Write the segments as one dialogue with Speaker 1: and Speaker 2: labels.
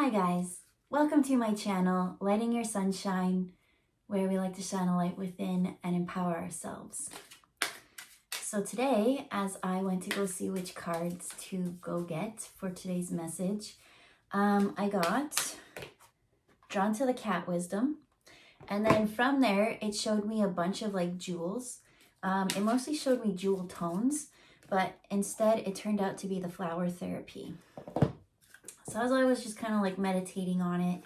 Speaker 1: Hi guys, welcome to my channel, Lighting Your Sunshine, where we like to shine a light within and empower ourselves. So today, as I went to go see which cards to go get for today's message, I got drawn to the Cat Wisdom, and then from there, it showed me a bunch of like jewels. It mostly showed me jewel tones, but instead it turned out to be the flower therapy. So as I was just kind of like meditating on it,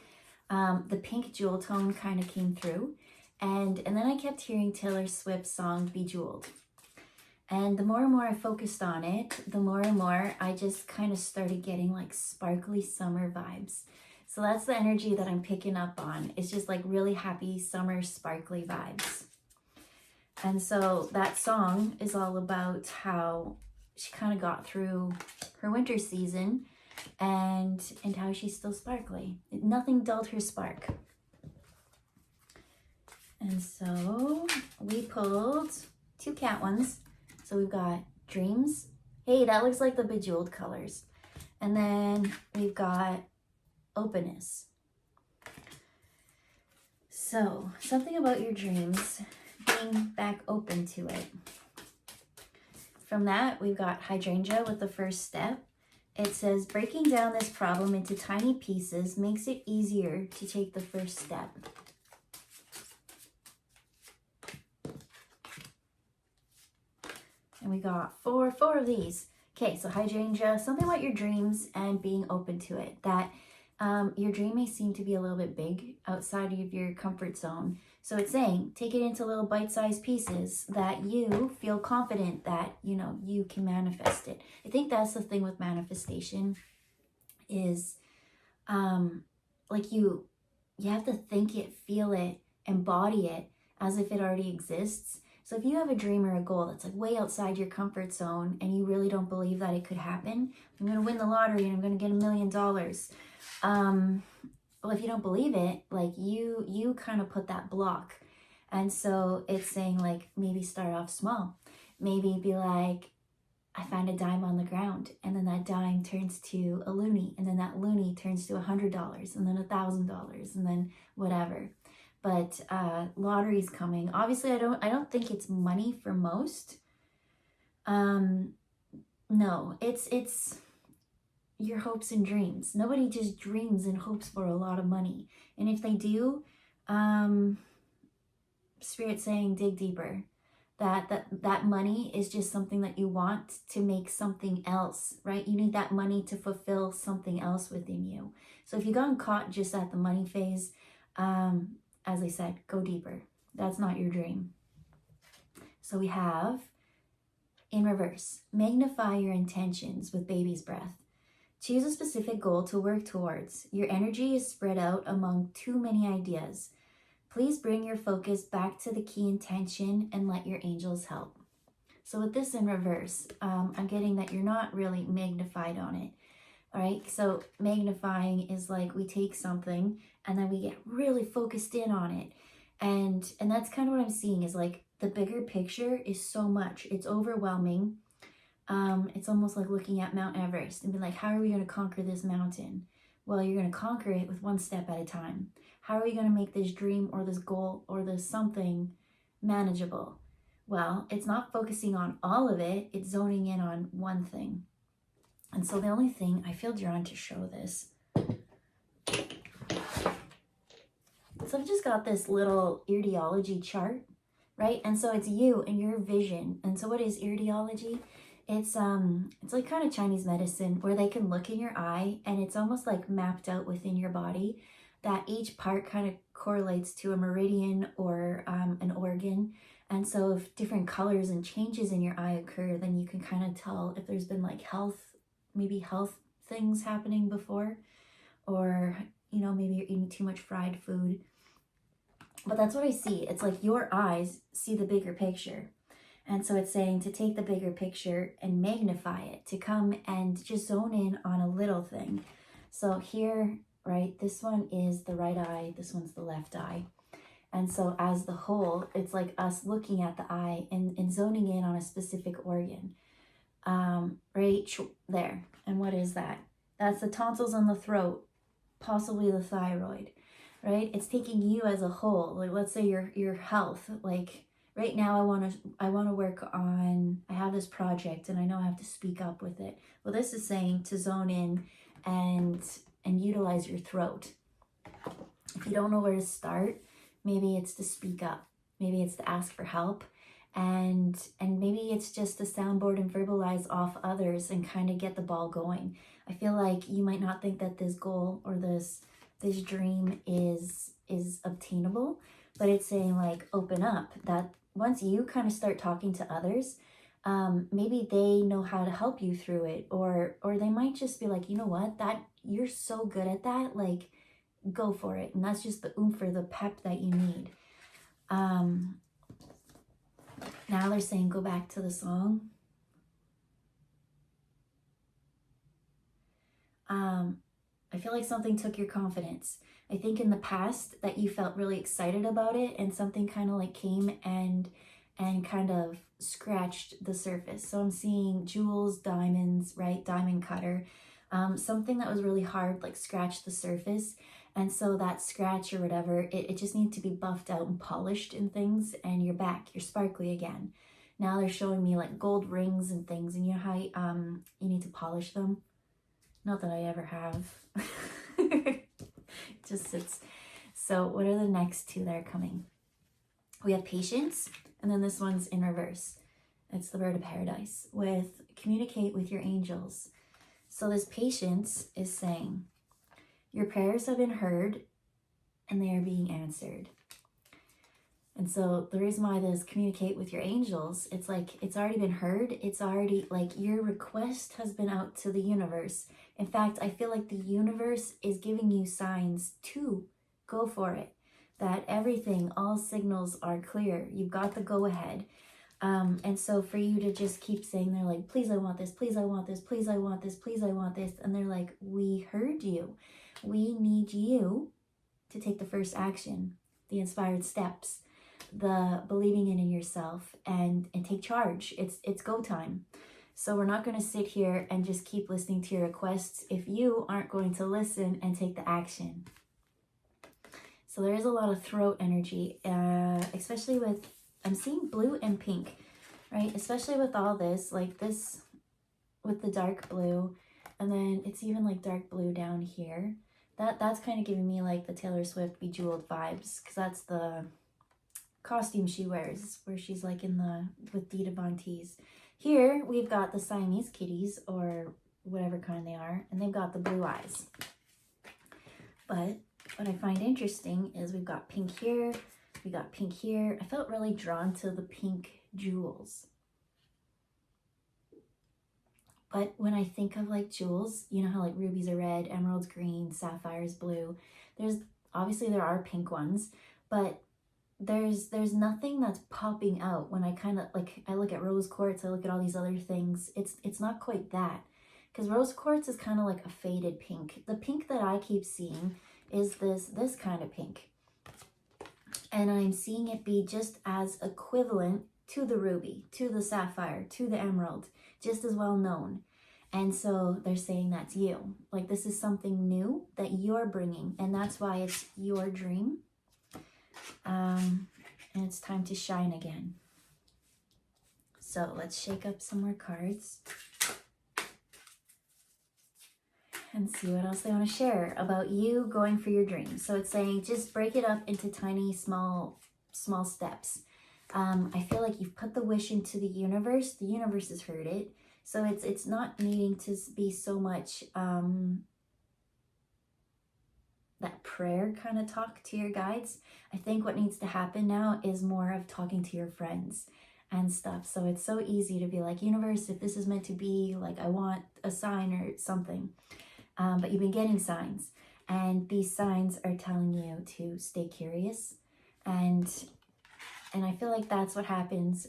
Speaker 1: the pink jewel tone kind of came through, and then I kept hearing Taylor Swift's song Bejeweled. And the more and more I focused on it, the more and more I just kind of started getting like sparkly summer vibes. So that's the energy that I'm picking up on. It's just like really happy summer sparkly vibes. And so that song is all about how she kind of got through her winter season and how she's still sparkly. Nothing dulled her spark. And so we pulled two cat ones. So we've got Dreams. Hey, that looks like the Bejeweled colors. And then we've got Openness. So something about your dreams, being back open to it. From that, we've got Hydrangea with the first step. It says, breaking down this problem into tiny pieces makes it easier to take the first step. And we got four of these. Okay, so Hydrangea, something about your dreams and being open to it. That your dream may seem to be a little bit big outside of your comfort zone. So it's saying, take it into little bite-sized pieces that you feel confident that, you can manifest it. I think that's the thing with manifestation is like you have to think it, feel it, embody it as if it already exists. So if you have a dream or a goal that's like way outside your comfort zone and you really don't believe that it could happen, I'm going to win the lottery and I'm going to get $1 million. Well, if you don't believe it, like you kind of put that block. And so it's saying like, maybe start off small. Maybe be like, I find a dime on the ground, and then that dime turns to a loonie, and then that loonie turns to $100, and then $1,000, and then whatever. But lottery's coming. Obviously, I don't think it's money for most. No, it's your hopes and dreams. Nobody just dreams and hopes for a lot of money. And if they do, Spirit's saying dig deeper. That money is just something that you want to make something else, right? You need that money to fulfill something else within you. So if you've gotten caught just at the money phase, as I said, go deeper. That's not your dream. So we have, in reverse, magnify your intentions with baby's breath. Choose a specific goal to work towards. Your energy is spread out among too many ideas. Please bring your focus back to the key intention and let your angels help. So with this in reverse, I'm getting that you're not really magnified on it. All right, so magnifying is like we take something and then we get really focused in on it. And that's kind of what I'm seeing is like the bigger picture is so much. It's overwhelming. It's almost like looking at Mount Everest and be like, how are we going to conquer this mountain? Well, you're going to conquer it with one step at a time. How are we going to make this dream or this goal or this something manageable? Well, it's not focusing on all of it. It's zoning in on one thing. And so the only thing I feel drawn to show this. So I've just got this little ideology chart, right? And so it's you and your vision. And so what is ideology? It's like kind of Chinese medicine where they can look in your eye and it's almost like mapped out within your body that each part kind of correlates to a meridian or an organ. And so if different colors and changes in your eye occur, then you can kind of tell if there's been like maybe health things happening before, or, maybe you're eating too much fried food. But that's what I see. It's like your eyes see the bigger picture. And so it's saying to take the bigger picture and magnify it, to come and just zone in on a little thing. So here, right, this one is the right eye, this one's the left eye. And so as the whole, it's like us looking at the eye and zoning in on a specific organ. Right there. And what is that? That's the tonsils on the throat. possibly the thyroid, right? It's taking you as a whole. Like, let's say your health. Like right now, I want to work on. I have this project, and I know I have to speak up with it. Well, this is saying to zone in and utilize your throat. If you don't know where to start, maybe it's to speak up. Maybe it's to ask for help. And maybe it's just to soundboard and verbalize off others and kind of get the ball going. I feel like you might not think that this goal or this dream is obtainable, but it's saying like open up. That once you kind of start talking to others, maybe they know how to help you through it, or they might just be like, you know what, that you're so good at that, like go for it. And that's just the oomph or the pep that you need. Now they're saying go back to the song. I feel like something took your confidence. I think in the past that you felt really excited about it, and something kind of like came and kind of scratched the surface. So I'm seeing jewels, diamonds, right? Diamond cutter. Something that was really hard, like scratched the surface. And so that scratch or whatever, it just needs to be buffed out and polished and things, and you're back, you're sparkly again. Now they're showing me like gold rings and things, and you know how you need to polish them? Not that I ever have. It just sits. So what are the next two that are coming? We have patience, and then this one's in reverse. It's the bird of paradise with communicate with your angels. So this patience is saying, your prayers have been heard and they are being answered. And so the reason why this communicate with your angels, it's like it's already been heard. It's already like your request has been out to the universe. In fact, I feel like the universe is giving you signs to go for it. That everything, all signals are clear. You've got the go ahead. And so for you to just keep saying, they're like, please, I want this, please, I want this, please, I want this, please, I want this. And they're like, we heard you. We need you to take the first action, the inspired steps, the believing in yourself, and take charge. It's go time. So we're not going to sit here and just keep listening to your requests if you aren't going to listen and take the action. So there is a lot of throat energy, especially with, I'm seeing blue and pink, right? Especially with all this, like this, with the dark blue, and then it's even like dark blue down here. That's kind of giving me like the Taylor Swift Bejeweled vibes, because that's the costume she wears, where she's like in the, with Dita Von Teese. Here we've got the Siamese kitties, or whatever kind they are, and they've got the blue eyes. But what I find interesting is we've got pink here, we got pink here. I felt really drawn to the pink jewels. But when I think of like jewels, you know how like rubies are red, emeralds green, sapphires blue. Obviously there are pink ones, but there's nothing that's popping out when I kind of like, I look at rose quartz, I look at all these other things. It's not quite that, because rose quartz is kind of like a faded pink. The pink that I keep seeing is this kind of pink. And I'm seeing it be just as equivalent to the ruby, to the sapphire, to the emerald, just as well known. And so they're saying that's you. Like this is something new that you're bringing, and that's why it's your dream. And it's time to shine again. So let's shake up some more cards and see what else they want to share about you going for your dreams. So it's saying just break it up into tiny, small steps. I feel like you've put the wish into the universe. The universe has heard it. So it's not needing to be so much that prayer kind of talk to your guides. I think what needs to happen now is more of talking to your friends and stuff. So it's so easy to be like, universe, if this is meant to be, like I want a sign or something. But you've been getting signs, and these signs are telling you to stay curious. And I feel like that's what happens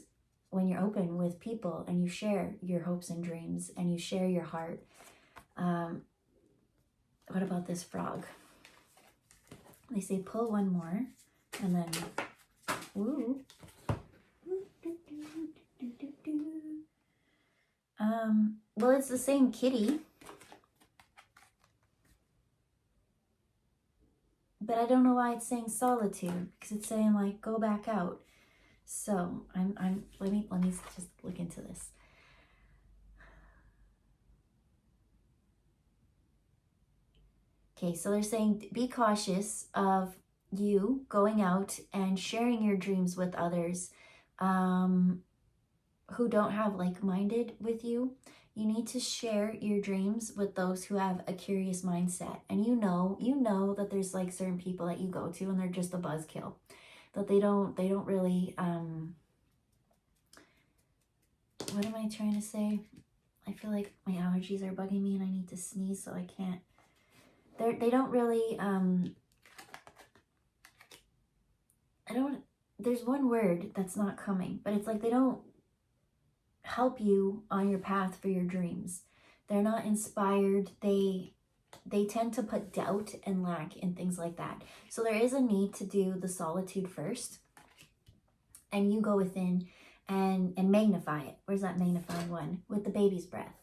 Speaker 1: when you're open with people and you share your hopes and dreams and you share your heart. What about this frog? They say pull one more, and then, woo. Well, it's the same kitty. but I don't know why it's saying solitude, because it's saying like go back out. So let me just look into this. Okay, so they're saying be cautious of you going out and sharing your dreams with others who don't have like-minded with you. You need to share your dreams with those who have a curious mindset. And you know that there's like certain people that you go to and they're just a buzzkill. That they don't really what am I trying to say? I feel like my allergies are bugging me and I need to sneeze, so I can't. They don't really there's one word that's not coming, but it's like they don't help you on your path for your dreams. They're not inspired. They tend to put doubt and lack in things like that. So there is a need to do the solitude first, and you go within and magnify it. Where's that magnifying one? With the baby's breath.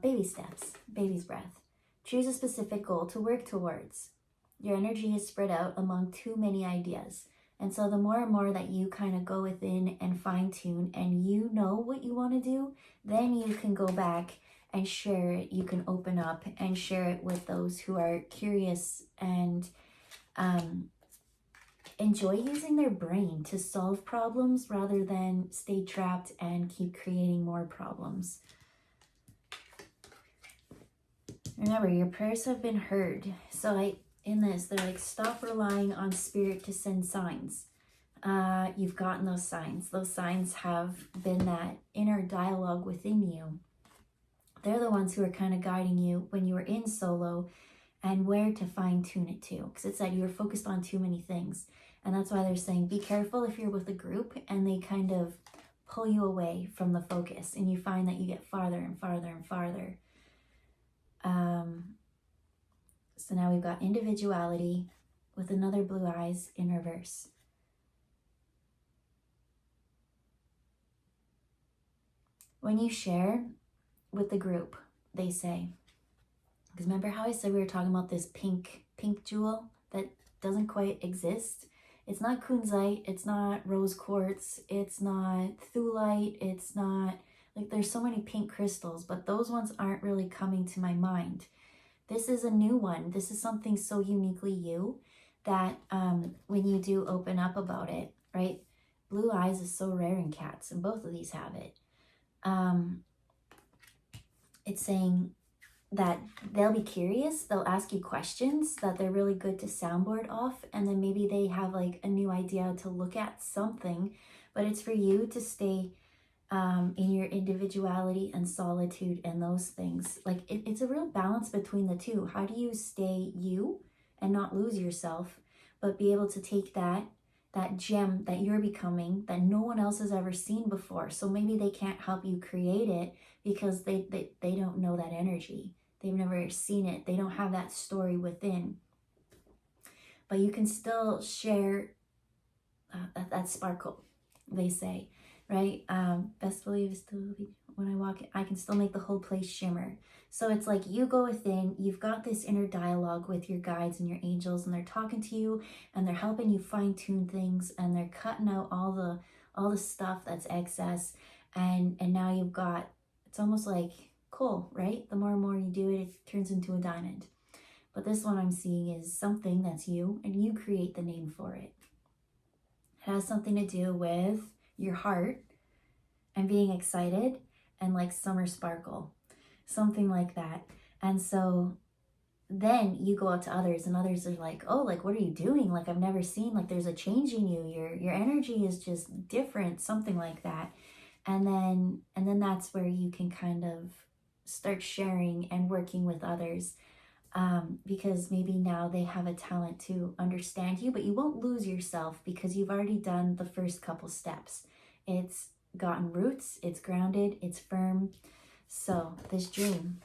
Speaker 1: Baby steps, baby's breath. Choose a specific goal to work towards. Your energy is spread out among too many ideas. And so the more and more that you kind of go within and fine tune and you know what you want to do, then you can go back and share it. You can open up and share it with those who are curious and enjoy using their brain to solve problems rather than stay trapped and keep creating more problems. Remember, your prayers have been heard. So in this, they're like, stop relying on spirit to send signs. You've gotten those signs. Those signs have been that inner dialogue within you. They're the ones who are kind of guiding you when you were in solo and where to fine tune it to. Because it said you were focused on too many things. And that's why they're saying, be careful if you're with a group and they kind of pull you away from the focus and you find that you get farther and farther and farther. So now we've got individuality with another blue eyes in reverse. When you share with the group, they say, because remember how I said we were talking about this pink jewel that doesn't quite exist? It's not kunzite, it's not rose quartz, it's not thulite, it's not, like there's so many pink crystals, but those ones aren't really coming to my mind. This is a new one. This is something so uniquely you that when you do open up about it, right? Blue eyes is so rare in cats, and both of these have it. It's saying that they'll be curious, they'll ask you questions that they're really good to soundboard off, and then maybe they have like a new idea to look at something, but it's for you to stay in your individuality and solitude and those things. Like it's a real balance between the two. How do you stay you and not lose yourself, but be able to take that gem that you're becoming that no one else has ever seen before? So maybe they can't help you create it because they don't know that energy. They've never seen it. They don't have that story within. But you can still share that sparkle, they say. Right? Best believe still when I walk, I can still make the whole place shimmer. So it's like you go within, you've got this inner dialogue with your guides and your angels, and they're talking to you and they're helping you fine tune things, and they're cutting out all the stuff that's excess. And now you've got, it's almost like coal, right? The more and more you do it, it turns into a diamond. But this one I'm seeing is something that's you, and you create the name for it. It has something to do with your heart and being excited and like summer sparkle, something like that. And so then you go out to others and others are like, oh, like, what are you doing? Like, I've never seen, like, there's a change in you. Your energy is just different, something like that. And then that's where you can kind of start sharing and working with others. Because maybe now they have a talent to understand you, but you won't lose yourself because you've already done the first couple steps. It's gotten roots, it's grounded, it's firm. So this dream,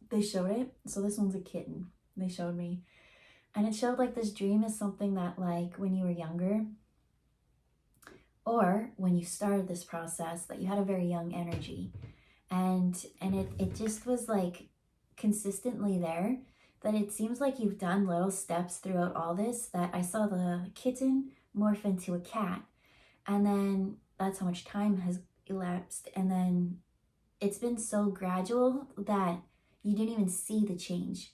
Speaker 1: they showed it. So this one's a kitten. They showed me. And it showed like this dream is something that like when you were younger, or when you started this process, that you had a very young energy. and it just was like consistently there, that it seems like you've done little steps throughout all this, that I saw the kitten morph into a cat, and then that's how much time has elapsed, and then it's been so gradual that you didn't even see the change.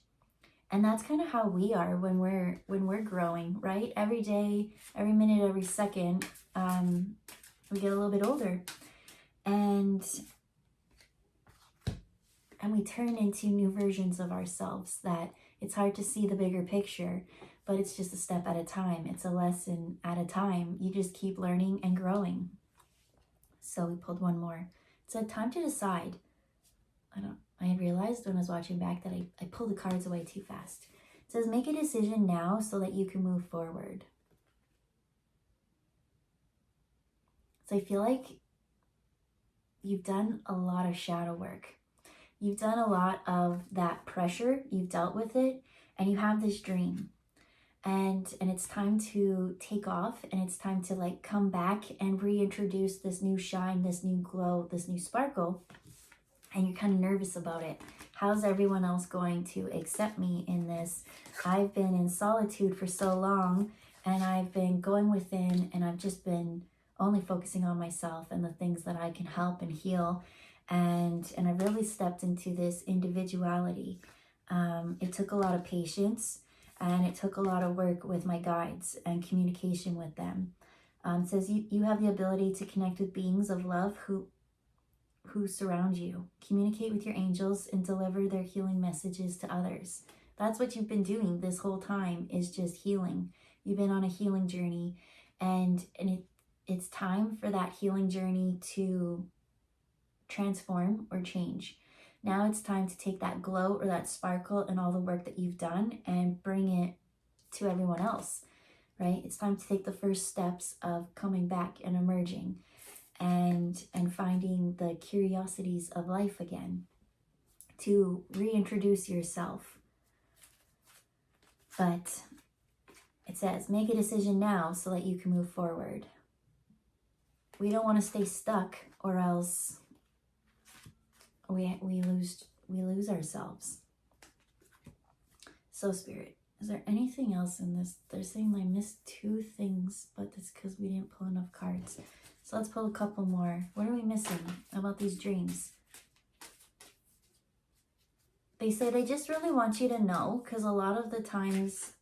Speaker 1: And that's kind of how we are when we're growing, right? Every day, every minute, every second, we get a little bit older, and we turn into new versions of ourselves, that it's hard to see the bigger picture, but it's just a step at a time. It's a lesson at a time. You just keep learning and growing. So we pulled one more. It said, time to decide. I realized when I was watching back that I pulled the cards away too fast. It says, make a decision now so that you can move forward. So I feel like you've done a lot of shadow work. You've done a lot of that pressure. You've dealt with it, and you have this dream. And it's time to take off, and it's time to like come back and reintroduce this new shine, this new glow, this new sparkle. And you're kind of nervous about it. How's everyone else going to accept me in this? I've been in solitude for so long, and I've been going within, and I've just been only focusing on myself and the things that I can help and heal. And I really stepped into this individuality. It took a lot of patience, and it took a lot of work with my guides and communication with them. It says you have the ability to connect with beings of love who surround you. Communicate with your angels and deliver their healing messages to others. That's what you've been doing this whole time, is just healing. You've been on a healing journey, and it's time for that healing journey to transform or change. Now it's time to take that glow or that sparkle and all the work that you've done and bring it to everyone else, right? It's time to take the first steps of coming back and emerging and finding the curiosities of life again, to reintroduce yourself. But it says, make a decision now so that you can move forward. We don't want to stay stuck, or else we lose ourselves. So Spirit, is there anything else in this? They're saying I missed 2 things, but that's because we didn't pull enough cards. So let's pull a couple more. What are we missing about these dreams? They say they just really want you to know, because a lot of the times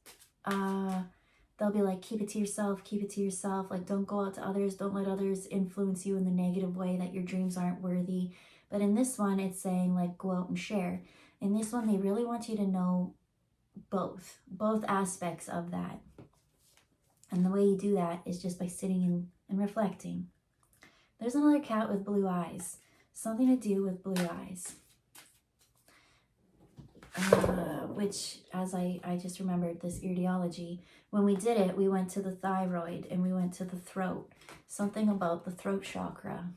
Speaker 1: they'll be like, keep it to yourself, keep it to yourself. Like, don't go out to others. Don't let others influence you in the negative way, that your dreams aren't worthy. But in this one, it's saying like, go out and share. In this one, they really want you to know both aspects of that. And the way you do that is just by sitting and reflecting. There's another cat with blue eyes. Something to do with blue eyes. Which, as I just remembered this ideology, when we did it, we went to the thyroid and we went to the throat. Something about the throat chakra.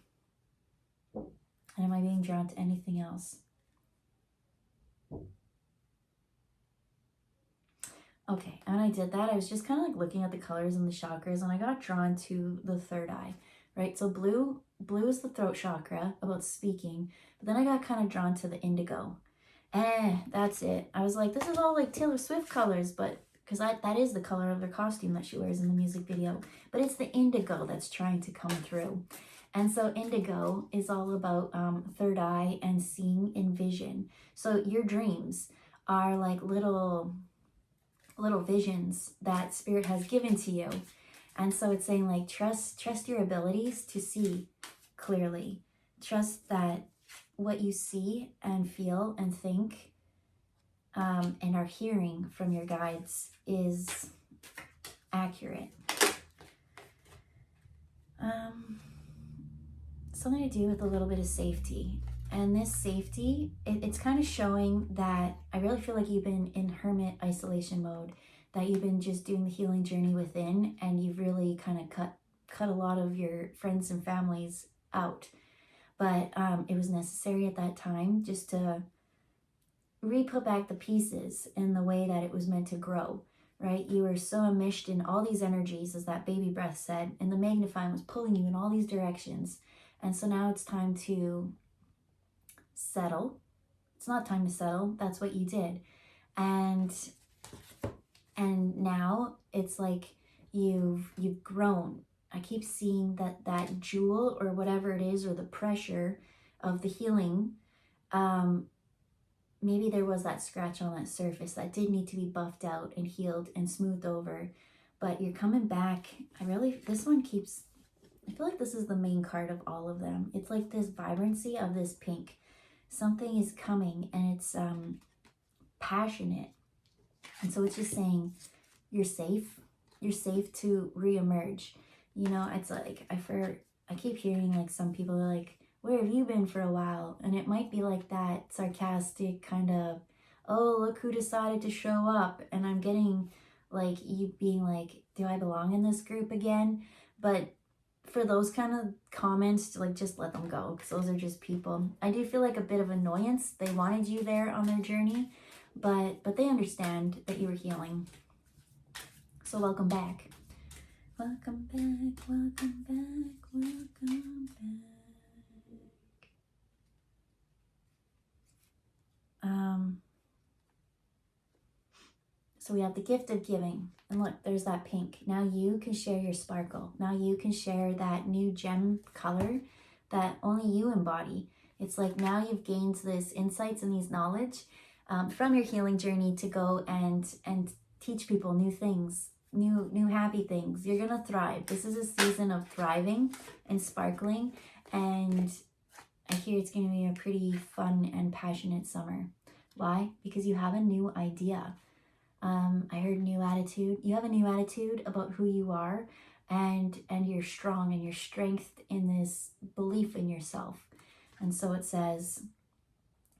Speaker 1: And am I being drawn to anything else? Okay, and I did that. I was just kind of like looking at the colors and the chakras, and I got drawn to the third eye, right? So blue is the throat chakra, about speaking, but then I got kind of drawn to the indigo. That's it. I was like, this is all like Taylor Swift colors, but because that is the color of her costume that she wears in the music video, but it's the indigo that's trying to come through. And so indigo is all about third eye and seeing in vision. So your dreams are like little visions that Spirit has given to you. And so it's saying like, trust your abilities to see clearly. Trust that what you see and feel and think and are hearing from your guides is accurate. Something to do with a little bit of safety. And this safety, it's kind of showing that I really feel like you've been in hermit isolation mode, that you've been just doing the healing journey within, and you've really kind of cut a lot of your friends and families out. But it was necessary at that time just to re-put back the pieces in the way that it was meant to grow, right? You were so enmeshed in all these energies, as that baby breath said, and the magnifying was pulling you in all these directions. And so now it's time to settle. It's not time to settle. That's what you did. And now it's like you've grown. I keep seeing that jewel or whatever it is, or the pressure of the healing. Maybe there was that scratch on that surface that did need to be buffed out and healed and smoothed over, but you're coming back. This one keeps, I feel like this is the main card of all of them. It's like this vibrancy of this pink. Something is coming, and it's passionate. And so it's just saying you're safe. You're safe to reemerge. You know, it's like, I keep hearing like some people are like, where have you been for a while? And it might be like that sarcastic kind of, oh, look who decided to show up. And I'm getting like you being like, do I belong in this group again? But for those kind of comments, like, just let them go, because those are just people. I do feel like a bit of annoyance. They wanted you there on their journey, but they understand that you were healing. So welcome back. Welcome back, welcome back, welcome back. So we have the gift of giving. And look, there's that pink. Now you can share your sparkle. Now you can share that new gem color that only you embody. It's like now you've gained this insights and these knowledge from your healing journey to go and teach people new things, new happy things. You're gonna thrive. This is a season of thriving and sparkling, and I hear it's gonna be a pretty fun and passionate summer. Why? Because you have a new idea. I heard new attitude. You have a new attitude about who you are, and you're strong, and your strength in this belief in yourself. And so it says,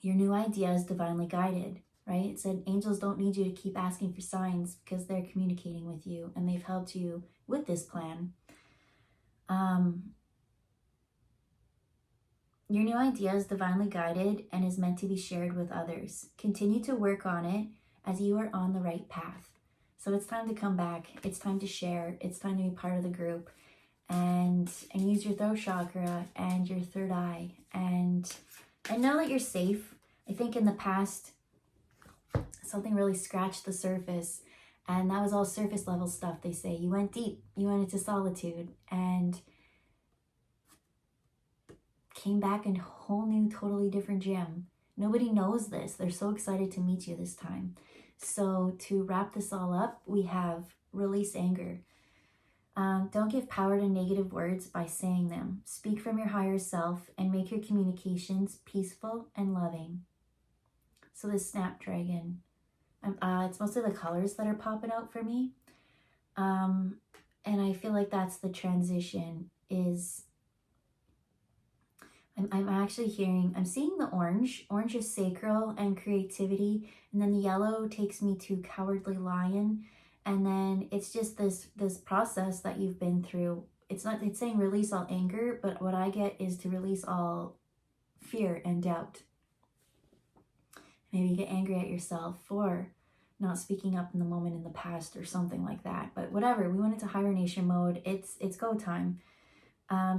Speaker 1: your new idea is divinely guided, right? It said angels don't need you to keep asking for signs, because they're communicating with you and they've helped you with this plan. Your new idea is divinely guided and is meant to be shared with others. Continue to work on it as you are on the right path. So it's time to come back. It's time to share. It's time to be part of the group, and use your throat chakra and your third eye, and know that you're safe. I think in the past, something really scratched the surface, and that was all surface level stuff. They say you went deep, you went into solitude, and came back in a whole new, totally different gem. Nobody knows this. They're so excited to meet you this time. So to wrap this all up, we have release anger. Don't give power to negative words by saying them. Speak from your higher self and make your communications peaceful and loving. So this snapdragon, it's mostly the colors that are popping out for me. And I feel like that's the transition is, I'm actually hearing, I'm seeing the orange. Orange is sacral and creativity. And then the yellow takes me to cowardly lion. And then it's just this process that you've been through. It's saying release all anger, but what I get is to release all fear and doubt. Maybe you get angry at yourself for not speaking up in the moment in the past or something like that. But whatever, we went into hibernation mode. It's go time.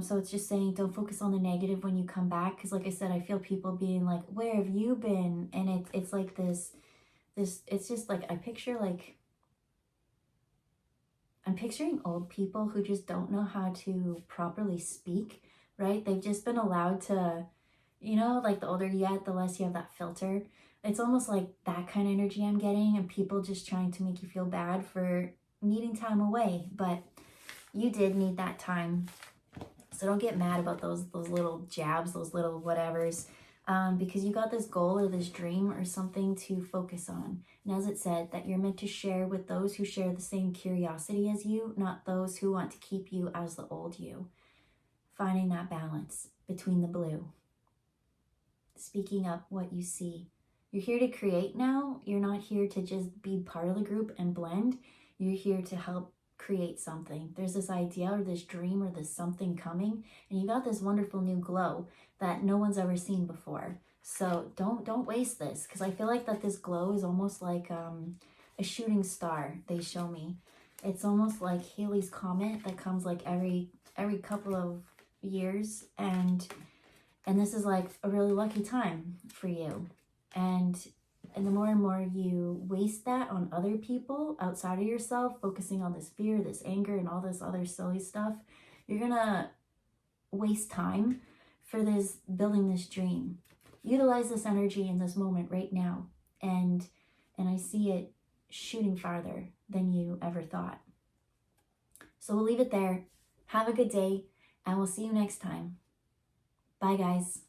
Speaker 1: So it's just saying don't focus on the negative when you come back, because like I said, I feel people being like, where have you been? And it's like this it's just like I'm picturing old people who just don't know how to properly speak, right? They've just been allowed to, like the older you get, the less you have that filter. It's almost like that kind of energy I'm getting, and people just trying to make you feel bad for needing time away. But you did need that time. So don't get mad about those little jabs, those little whatevers, because you got this goal or this dream or something to focus on. And as it said, that you're meant to share with those who share the same curiosity as you, not those who want to keep you as the old you. Finding that balance between the blue. Speaking up what you see. You're here to create now. You're not here to just be part of the group and blend. You're here to help create something. There's this idea or this dream or this something coming, and you got this wonderful new glow that no one's ever seen before. So don't waste this, because I feel like that this glow is almost like a shooting star. They show me it's almost like Halley's Comet that comes like every couple of years, and And this is like a really lucky time for you. And the more and more you waste that on other people outside of yourself, focusing on this fear, this anger, and all this other silly stuff, you're gonna waste time for this, building this dream. Utilize this energy in this moment right now. And I see it shooting farther than you ever thought. So we'll leave it there. Have a good day, and we'll see you next time. Bye, guys.